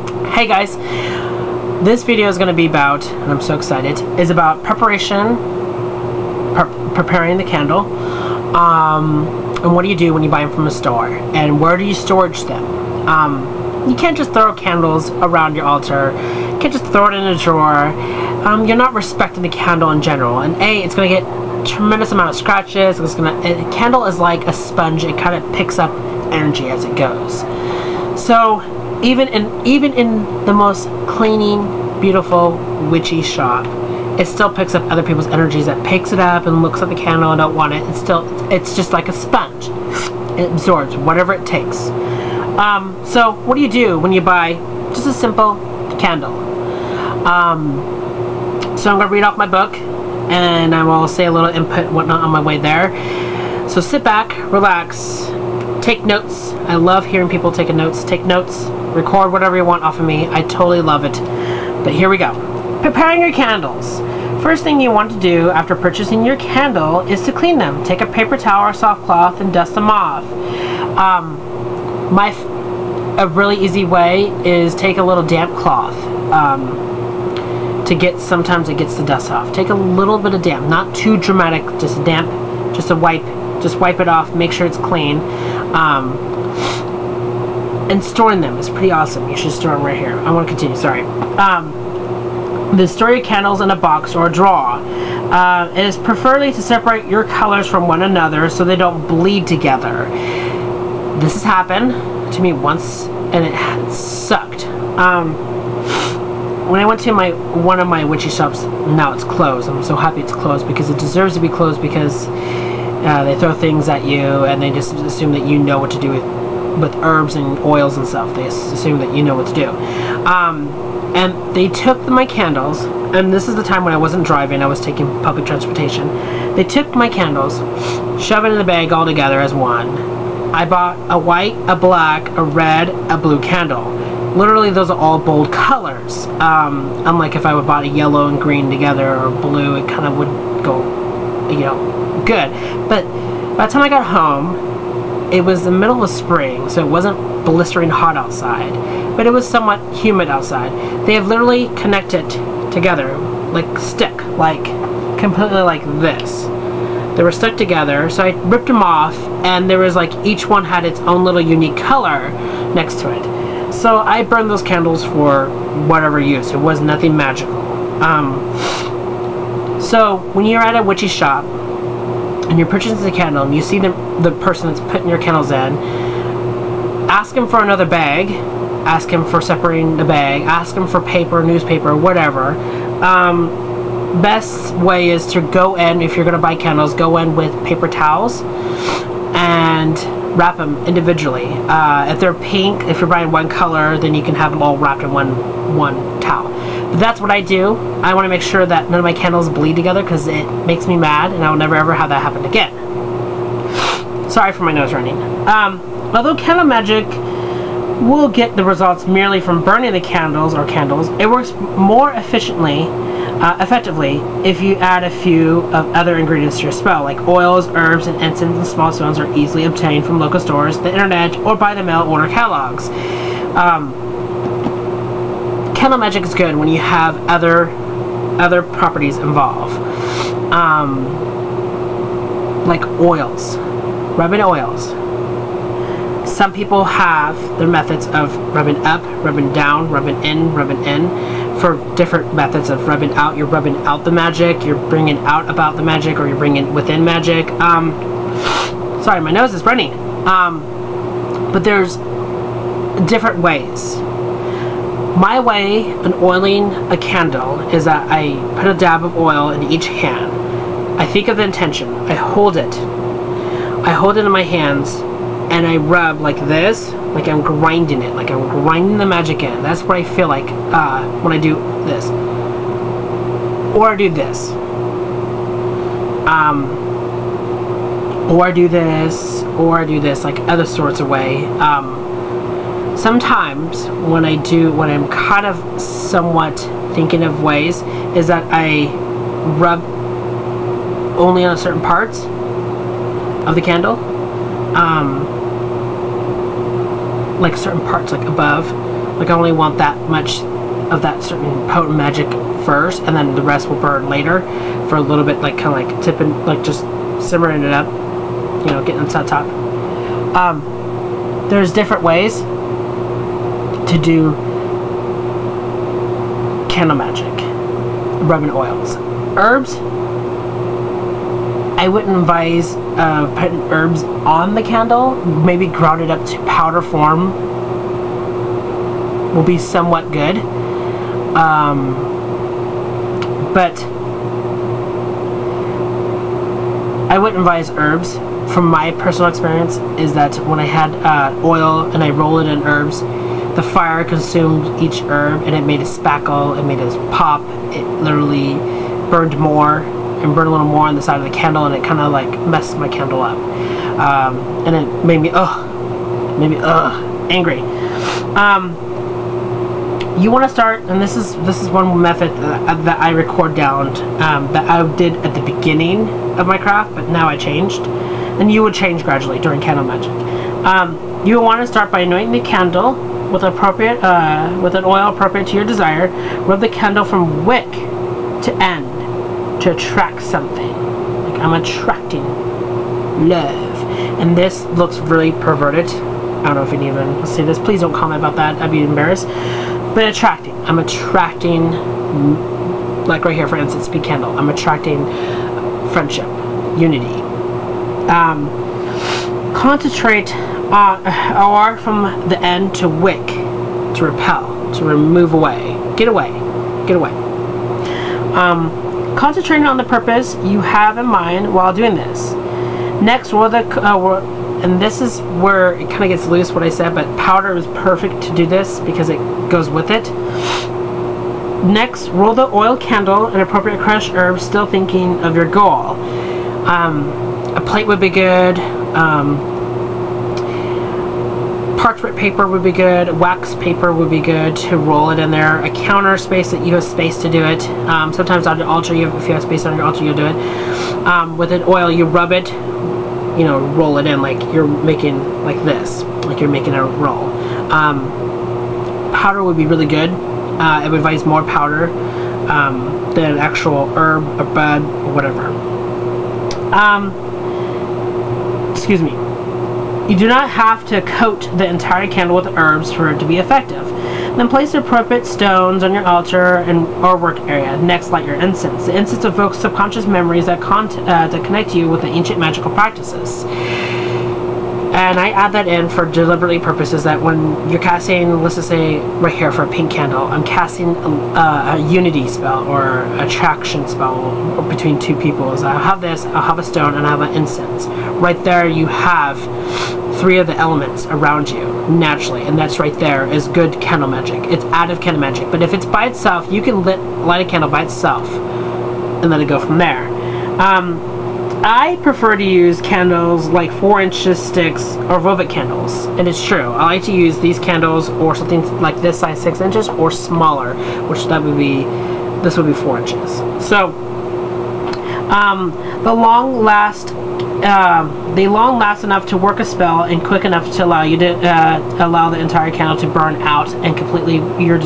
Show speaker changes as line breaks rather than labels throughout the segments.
Hey guys, this video is going to be about, and I'm so excited, is about preparing the candle, and what do you do when you buy them from a store, and where do you storage them. You can't just throw candles around your altar, you can't just throw it in a drawer. You're not respecting the candle in general, and it's going to get a tremendous amount of scratches. A candle is like a sponge, it kind of picks up energy as it goes. So even in the most cleaning, beautiful, witchy shop, it still picks up other people's energies. That picks it up and looks at the candle and don't want it. It's just like a sponge. It absorbs whatever it takes. So what do you do when you buy just a simple candle? So I'm going to read off my book, and I will say a little input and whatnot on my way there. So sit back, relax, take notes. I love hearing people take notes. Take notes, record whatever you want off of me. I totally love it. But here we go. Preparing your candles. First thing you want to do after purchasing your candle is to clean them. Take a paper towel or soft cloth and dust them off. A really easy way is take a little damp cloth. Sometimes it gets the dust off. Take a little bit of damp, not too dramatic, just damp, just wipe it off, make sure it's clean. And storing them is pretty awesome. You should store them right here. I want to continue, sorry. Then store your candles in a box or a drawer. It is preferably to separate your colors from one another so they don't bleed together. This has happened to me once and it sucked. When I went to one of my witchy shops, now it's closed. I'm so happy it's closed because it deserves to be closed, because they throw things at you and they just assume that you know what to do with herbs and oils and stuff. They assume that you know what to do. And they took my candles, and this is the time when I wasn't driving, I was taking public transportation. They took my candles, shoved it in the bag all together as one. I bought a white, a black, a red, a blue candle. Literally, those are all bold colors. Unlike if I would bought a yellow and green together, or blue, it kind of would go, good. But by the time I got home, it was the middle of spring, so it wasn't blistering hot outside, but it was somewhat humid outside. They have literally connected together, like completely like this. They were stuck together, so I ripped them off, and there was like, each one had its own little unique color next to it. So I burned those candles for whatever use. It was nothing magical. So when you're at a witchy shop and you're purchasing a candle and you see the person that's putting your candles in, ask him for another bag, ask him for separating the bag, ask him for paper, newspaper, whatever. Best way is to go in, if you're going to buy candles, go in with paper towels and wrap them individually. If they're pink, if you're buying one color, then you can have them all wrapped in one towel. But that's what I do. I want to make sure that none of my candles bleed together, because it makes me mad, and I will never ever have that happen again. Sorry for my nose running. Although candle magic will get the results merely from burning the candles, it works more effectively if you add a few of other ingredients to your spell, like oils, herbs, and incense and small stones are easily obtained from local stores, the internet, or by the mail order catalogs. Candle magic is good when you have other properties involved, like oils, rubbing oils. Some people have their methods of rubbing up, rubbing down, rubbing in, for different methods of rubbing out. You're rubbing out the magic, you're bringing out about the magic, or you're bringing within magic. Sorry, my nose is running. But there's different ways. My way in oiling a candle is that I put a dab of oil in each hand. I think of the intention. I hold it in my hands, and I rub like this, like I'm grinding it, like I'm grinding the magic in. That's what I feel like when I do this. Or I do this. Or I do this, like other sorts of way. Sometimes when I'm kind of somewhat thinking of ways, is that I rub only on certain parts of the candle. Like certain parts, like above, Like I only want that much of that certain potent magic first, and then the rest will burn later for a little bit, like kind of like tipping, like just simmering it up, you know, getting it to the top. There's different ways to do candle magic, rubbing oils. Herbs, I wouldn't advise putting herbs on the candle. Maybe ground it up to powder form will be somewhat good. But I wouldn't advise herbs. From my personal experience, is that when I had oil and I roll it in herbs, the fire consumed each herb and it made a spackle, it made a pop, it literally burned more and burned a little more on the side of the candle, and it kind of like messed my candle up. And it made me angry. You want to start, and this is one method that I record down, that I did at the beginning of my craft, but now I changed. And you would change gradually during candle magic. You want to start by anointing the candle with appropriate, with an oil appropriate to your desire. Rub the candle from wick to end to attract something. Like I'm attracting love, and this looks really perverted. I don't know if you can even see this. Please don't comment about that. I'd be embarrassed. But attracting. I'm attracting, like right here, for instance, speed candle. I'm attracting friendship, unity. Concentrate or from the end to wick, to repel, to remove away, get away. Concentrating on the purpose you have in mind while doing this. Next, roll the and this is where it kind of gets loose what I said, but powder is perfect to do this because it goes with it. Next, roll the oil candle and appropriate crushed herbs, still thinking of your goal. A plate would be good. Parchment paper would be good. Wax paper would be good to roll it in there. A counter space that you have space to do it. Sometimes on your altar, if you have space on your altar, you'll do it. With an oil, you rub it, you know, roll it in like you're making like this, like you're making a roll. Powder would be really good. I would advise more powder than actual herb or bud or whatever. Excuse me. You do not have to coat the entire candle with herbs for it to be effective. Then place the appropriate stones on your altar or work area. Next, light your incense. The incense evokes subconscious memories that connect you with the ancient magical practices. And I add that in for deliberately purposes, that when you're casting, let's just say right here for a pink candle, I'm casting a unity spell or attraction spell between two people. So I'll have this, I'll have a stone, and I have an incense. Right there you have 3 of the elements around you naturally, and that's right there is good candle magic. It's additive candle magic. But if it's by itself, you can light a candle by itself and let it go from there. I prefer to use candles like 4-inch sticks or velvet candles, and it's true. I like to use these candles or something like this size, 6 inches or smaller, which that would be, this would be 4 inches. So they long last enough to work a spell and quick enough to allow you to allow the entire candle to burn out and complete your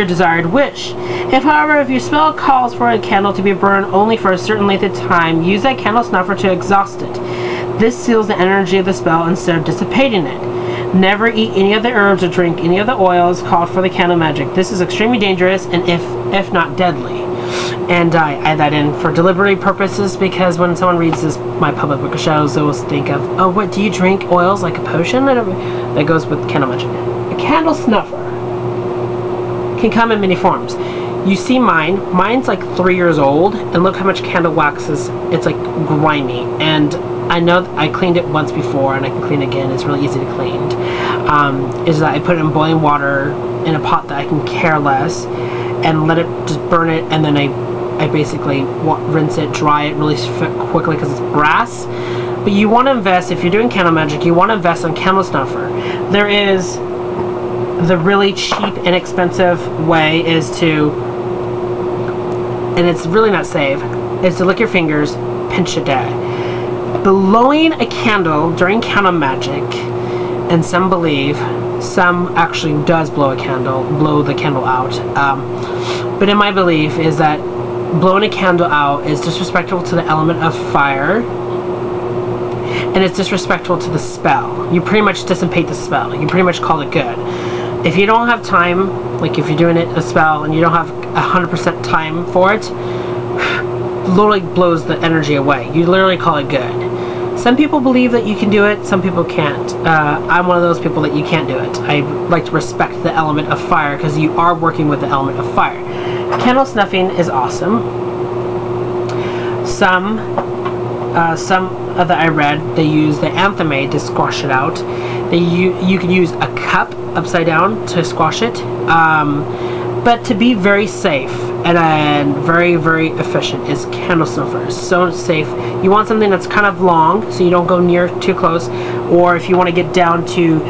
desired wish. If, however, if your spell calls for a candle to be burned only for a certain length of time, use that candle snuffer to exhaust it. This seals the energy of the spell instead of dissipating it. Never eat any of the herbs or drink any of the oils called for the candle magic. This is extremely dangerous and if not deadly. And I add that in for deliberate purposes because when someone reads my public book of shows, they will think of, oh, what, do you drink oils like a potion? That goes with candle magic. A candle snuffer can come in many forms. You see mine's like 3 years old, and look how much candle wax is, it's like grimy. And I know I cleaned it once before, and I can clean it again. It's really easy to clean. Is that I put it in boiling water in a pot that I can care less, and let it just burn it, and then I basically rinse it, dry it really quickly because it's brass. But you want to invest, if you're doing candle magic, you want to invest in candle snuffer. There is the really cheap, inexpensive way is to, and it's really not safe, is to lick your fingers, pinch it down. Blowing a candle during candle magic, and some believe, Some actually does blow the candle out. But in my belief is that blowing a candle out is disrespectful to the element of fire, and it's disrespectful to the spell. You pretty much dissipate the spell. You pretty much call it good. If you don't have time, like if you're doing a spell and you don't have 100% time for it, literally blows the energy away. You literally call it good. Some people believe that you can do it, some people can't. I'm one of those people that you can't do it. I like to respect the element of fire because you are working with the element of fire. Candle snuffing is awesome. Some that I read, they use the anthem to squash it out. You can use a cup upside down to squash it. But to be very safe and very, very efficient is candle snuffers. So safe. You want something that's kind of long so you don't go near too close, or if you want to get down to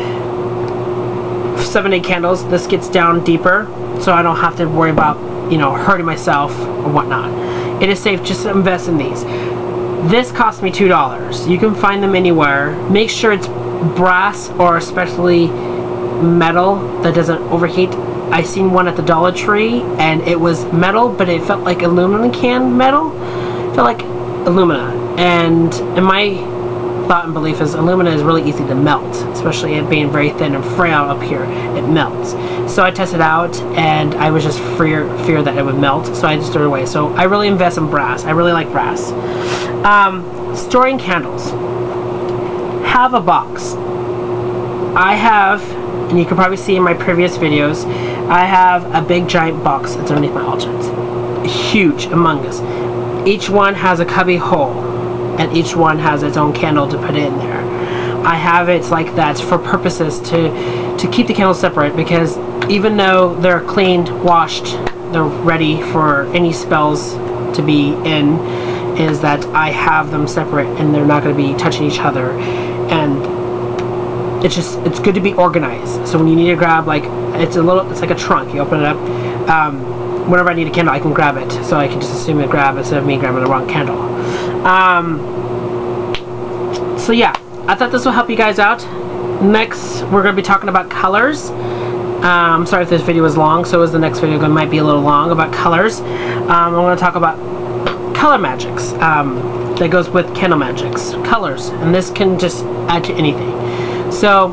7-8 candles, this gets down deeper so I don't have to worry about, you know, hurting myself or whatnot. It is safe. Just invest in these. This cost me $2. You can find them anywhere. Make sure it's brass or especially metal that doesn't overheat. I seen one at the Dollar Tree and it was metal, but it felt like aluminum can metal. It felt like alumina, and in my thought and belief is alumina is really easy to melt, especially it being very thin and frail up here. It melts. So I tested out and I was just fear that it would melt, so I just threw it away. So I really invest in brass. I really like brass. Storing candles. Have a box. I have, and you can probably see in my previous videos, I have a big giant box that's underneath my altar. It's huge, humongous. Each one has a cubby hole, and each one has its own candle to put in there. I have it like that for purposes to keep the candles separate, because even though they're cleaned, washed, they're ready for any spells to be in, is that I have them separate and they're not going to be touching each other. And it's good to be organized. So when you need to grab, like, it's like a trunk. You open it up. Whenever I need a candle, I can grab it. So I can just assume to grab instead of me grabbing the wrong candle. So yeah, I thought this will help you guys out. Next, we're going to be talking about colors. I'm sorry if this video was long. So is the next video. It might be a little long about colors. I'm going to talk about color magics. That goes with candle magics. Colors. And this can just add to anything. So,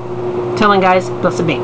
till then guys, blessed be.